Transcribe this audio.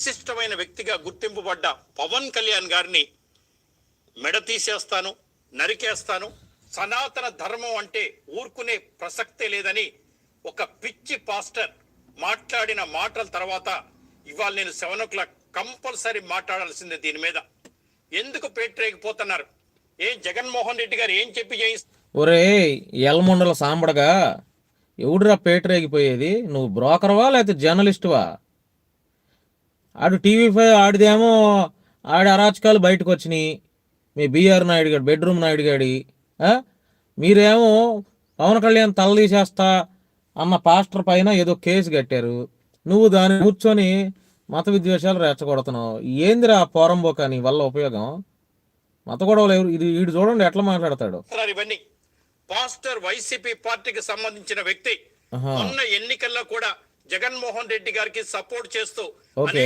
విశిష్టమైన వ్యక్తిగా గుర్తింపుబడ్డ పవన్ కళ్యాణ్ గారిని మెడ తీసేస్తాను, నరికేస్తాను, సనాతన ధర్మం అంటే ఊరుకునే ప్రసక్తే లేదని ఒక పిచ్చి పాస్టర్ మాట్లాడిన మాటల తర్వాత ఇవాళ నేను 7 o'clock కంపల్సరీ మాట్లాడాల్సిందే. దీని మీద ఎందుకు పేటరేగిపోతున్నారు? ఏం జగన్మోహన్ రెడ్డి గారు ఏం చెప్పి చేయిస్తారు? ఒరే ఎల్మండల సాంబడగా, ఎవడురా పేటరేగిపోయేది? నువ్వు బ్రోకర్వా లేకపోతే జర్నలిస్టువా? ఆడు టీవీ5 ఆడిదేమో ఆడి అరాచకాలు బయటకు వచ్చినాయి. మీ బీఆర్ నాయుడు గారు బెడ్రూమ్ నాయుడు గాడి మీరేమో పవన్ కళ్యాణ్ తల తీసేస్తా అన్న పాస్టర్ పైన ఏదో కేసు కట్టారు. నువ్వు దాన్ని కూర్చొని మత విద్వేషాలు రెచ్చగొడుతున్నావు. ఏందిరా పోరంబోక నీ వల్ల ఉపయోగం? మత గొడవలు ఎవరు? ఇది వీడు చూడండి ఎట్లా మాట్లాడతాడు. ఇవన్నీ పాస్టర్ వైసీపీ పార్టీకి సంబంధించిన వ్యక్తి మొన్న ఎన్నికల్లో కూడా జగన్మోహన్ రెడ్డి గారికి సపోర్ట్ చేస్తూ ఓకే.